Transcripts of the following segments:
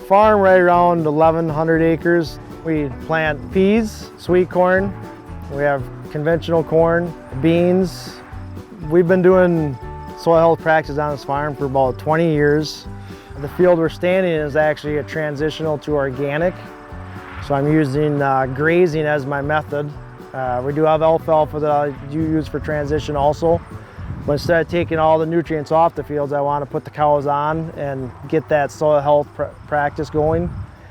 farm right around 1,100 acres. We plant peas, sweet corn, we have conventional corn, beans. We've been doing soil health practices on this farm for about 20 years. The field we're standing in is actually a transitional to organic. So I'm using grazing as my method. We do have alfalfa that I do use for transition also. But instead of taking all the nutrients off the fields, I want to put the cows on and get that soil health practice going.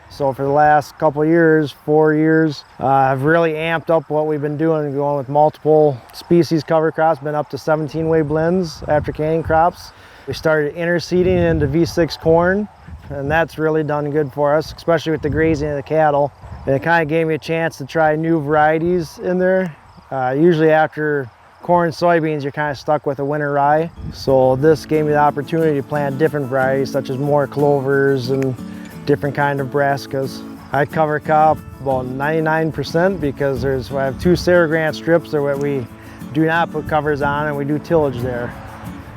So for the last couple of years, 4 years, I've really amped up what we've been doing, going with multiple species cover crops, been up to 17-way blends after canning crops. We started interseeding into V6 corn, and that's really done good for us, especially with the grazing of the cattle. And it kind of gave me a chance to try new varieties in there. Usually after corn, soybeans, you're kind of stuck with a winter rye. So this gave me the opportunity to plant different varieties, such as more clovers and different kind of brassicas. I cover crop about 99% because I have 2 Sarah strips that we do not put covers on, and we do tillage there.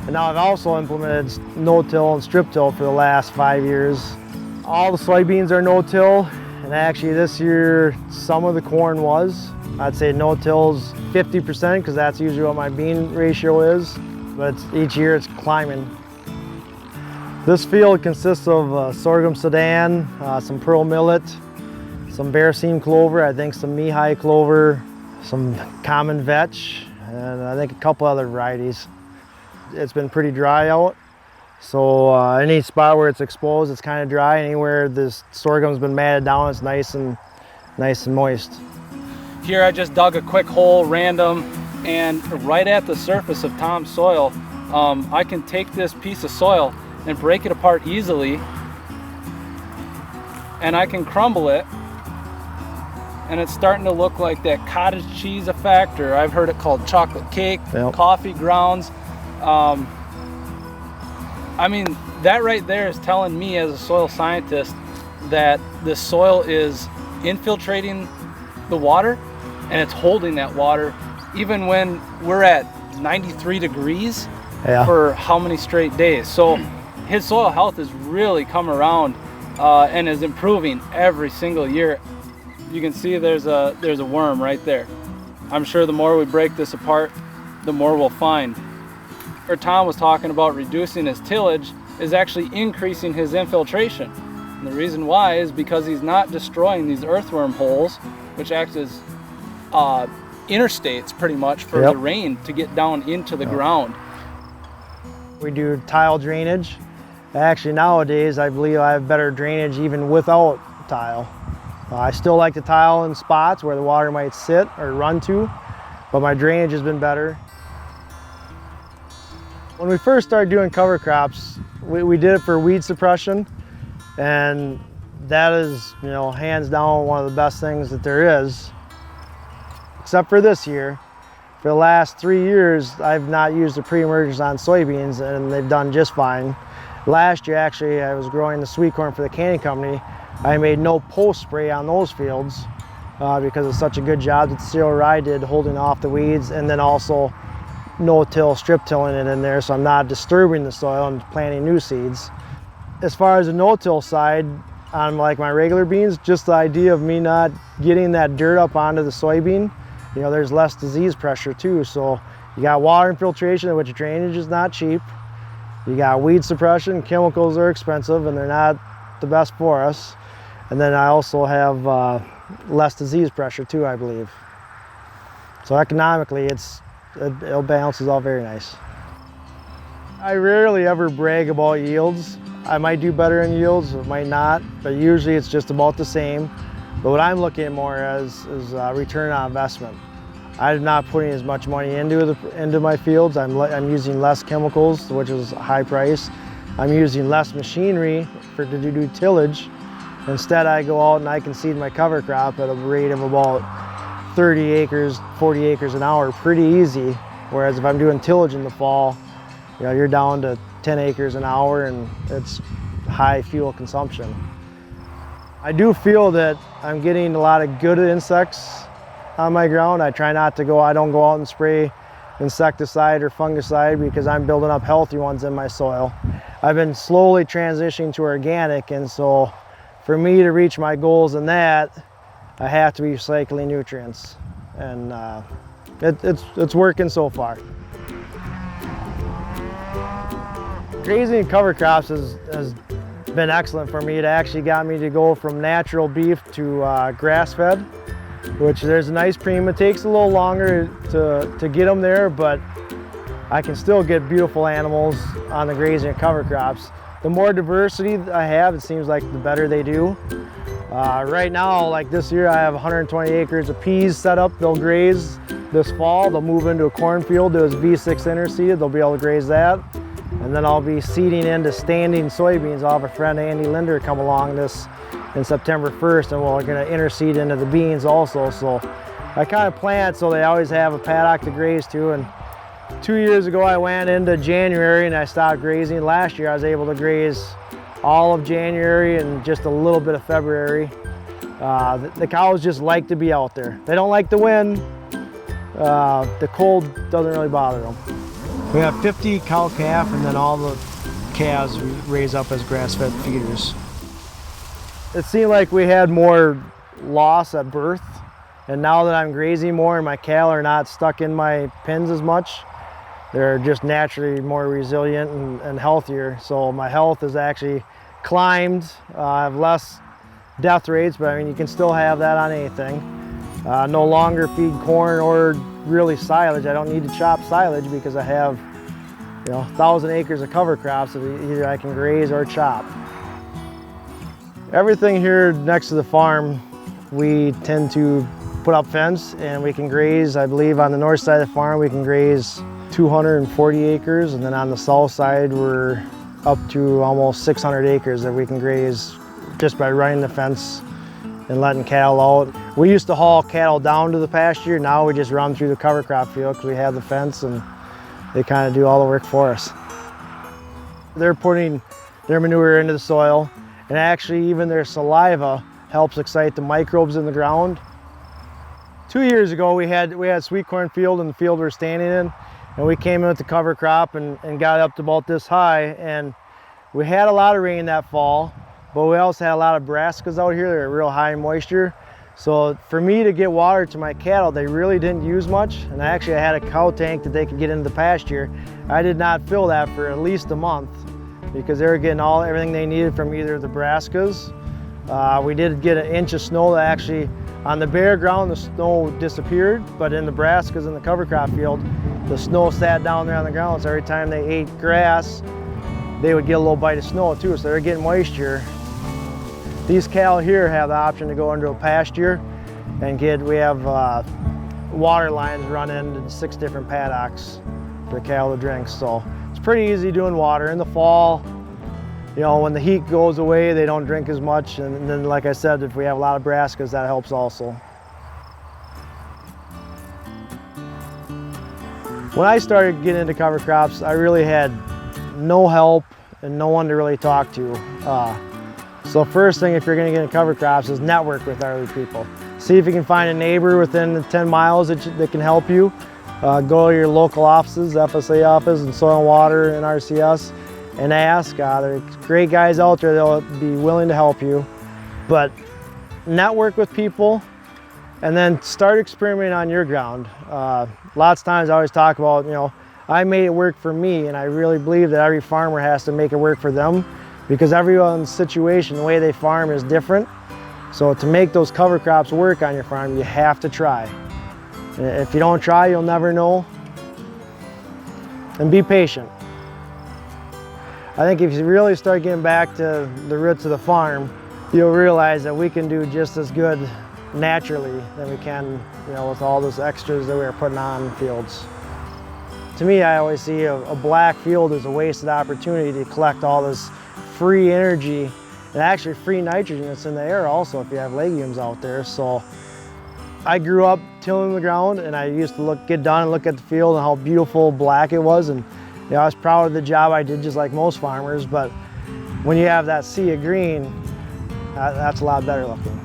And now I've also implemented no-till and strip-till for the last 5 years. All the soybeans are no-till, and actually this year some of the corn was. I'd say no-till's 50% because that's usually what my bean ratio is, but each year it's climbing. This field consists of sorghum sudan, some pearl millet, some bare seam clover, I think some knee-high clover, some common vetch, and I think a couple other varieties. It's been pretty dry out, so any spot where it's exposed, it's kind of dry. Anywhere this sorghum's been matted down, it's nice and moist. Here I just dug a quick hole, random, and right at the surface of Tom's soil, I can take this piece of soil and break it apart easily, and I can crumble it, and it's starting to look like that cottage cheese effect, or I've heard it called chocolate cake, yep. Coffee grounds. I mean, that right there is telling me as a soil scientist that the soil is infiltrating the water, and it's holding that water even when we're at 93 degrees for how many straight days. So his soil health has really come around and is improving every single year. You can see there's a worm right there. I'm sure the more we break this apart, the more we'll find. Or Tom was talking about reducing his tillage is actually increasing his infiltration. And the reason why is because he's not destroying these earthworm holes, which act as interstates pretty much for the rain to get down into the ground. We do tile drainage. Actually nowadays I believe I have better drainage even without tile. I still like to tile in spots where the water might sit or run to, but my drainage has been better. When we first started doing cover crops, we did it for weed suppression, and that is, hands down one of the best things that there is. Except for this year. For the last 3 years, I've not used the pre-emergence on soybeans, and they've done just fine. Last year, actually, I was growing the sweet corn for the canning company. I made no post spray on those fields because it's such a good job that the cereal rye did holding off the weeds, and then also no-till, strip-tilling it in there, so I'm not disturbing the soil and planting new seeds. As far as the no-till side, on like my regular beans, just the idea of me not getting that dirt up onto the soybean, there's less disease pressure too. So you got water infiltration, which drainage is not cheap. You got weed suppression, chemicals are expensive and they're not the best for us. And then I also have less disease pressure too, I believe. So economically, it balances out very nice. I rarely ever brag about yields. I might do better in yields, it might not, but usually it's just about the same. But what I'm looking at more as is return on investment. I'm not putting as much money into my fields. I'm using less chemicals, which is high price. I'm using less machinery to do tillage. Instead, I go out and I can seed my cover crop at a rate of about 30 acres, 40 acres an hour, pretty easy. Whereas if I'm doing tillage in the fall, you're down to 10 acres an hour, and it's high fuel consumption. I do feel that I'm getting a lot of good insects on my ground. I try not to I don't go out and spray insecticide or fungicide because I'm building up healthy ones in my soil. I've been slowly transitioning to organic, and so for me to reach my goals in that, I have to be recycling nutrients, and it's working so far. Grazing and cover crops has been excellent for me. It actually got me to go from natural beef to grass-fed, which there's a nice premium. It takes a little longer to get them there, but I can still get beautiful animals on the grazing and cover crops. The more diversity I have, it seems like the better they do. Right now, like this year, I have 120 acres of peas set up. They'll graze this fall. They'll move into a cornfield. There's V6 interseeded. They'll be able to graze that. And then I'll be seeding into standing soybeans. I'll have a friend, Andy Linder, come along this in September 1st, and we're gonna interseed into the beans also. So I kind of plant so they always have a paddock to graze to. And 2 years ago, I went into January and I stopped grazing. Last year, I was able to graze all of January and just a little bit of February. The cows just like to be out there. They don't like the wind. The cold doesn't really bother them. We have 50 cow-calf, and then all the calves we raise up as grass-fed feeders. It seemed like we had more loss at birth, and now that I'm grazing more and my cattle are not stuck in my pens as much, they're just naturally more resilient and healthier. So my health has actually climbed. I have less death rates, but I mean, you can still have that on anything. No longer feed corn or really silage. I don't need to chop silage because I have, 1,000 acres of cover crops that either I can graze or chop. Everything here next to the farm, we tend to put up fence, and we can graze. I believe on the north side of the farm we can graze 240 acres, and then on the south side we're up to almost 600 acres that we can graze just by running the fence and letting cattle out. We used to haul cattle down to the pasture. Now we just run through the cover crop field because we have the fence, and they kind of do all the work for us. They're putting their manure into the soil, and actually even their saliva helps excite the microbes in the ground. 2 years ago we had sweet corn field in the field we're standing in, and we came in with the cover crop and got up to about this high, and we had a lot of rain that fall, but we also had a lot of brassicas out here. They're real high in moisture. So for me to get water to my cattle, they really didn't use much. And I had a cow tank that they could get into the pasture. I did not fill that for at least a month because they were getting everything they needed from either the brassicas. We did get an inch of snow that actually, on the bare ground, the snow disappeared, but in the brassicas in the cover crop field, the snow sat down there on the ground. So every time they ate grass, they would get a little bite of snow too. So they're getting moisture. These cattle here have the option to go into a pasture and we have water lines run into 6 different paddocks for the cattle to drink. So it's pretty easy doing water. In the fall, when the heat goes away, they don't drink as much. And then, like I said, if we have a lot of brassicas, that helps also. When I started getting into cover crops, I really had no help and no one to really talk to. So first thing, if you're gonna get into cover crops, is network with other people. See if you can find a neighbor within 10 miles that can help you. Go to your local offices, FSA office and Soil and Water NRCS, and ask. There's great guys out there that'll be willing to help you. But network with people, and then start experimenting on your ground. Lots of times I always talk about, I made it work for me, and I really believe that every farmer has to make it work for them, because everyone's situation, the way they farm is different. So to make those cover crops work on your farm, you have to try. If you don't try, you'll never know. And be patient. I think if you really start getting back to the roots of the farm, you'll realize that we can do just as good naturally than we can, with all those extras that we're putting on fields. To me, I always see a black field as a wasted opportunity to collect all this free energy and actually free nitrogen that's in the air also if you have legumes out there. So I grew up tilling the ground, and I used to get done and look at the field and how beautiful black it was, and I was proud of the job I did, just like most farmers. But when you have that sea of green, that's a lot better looking.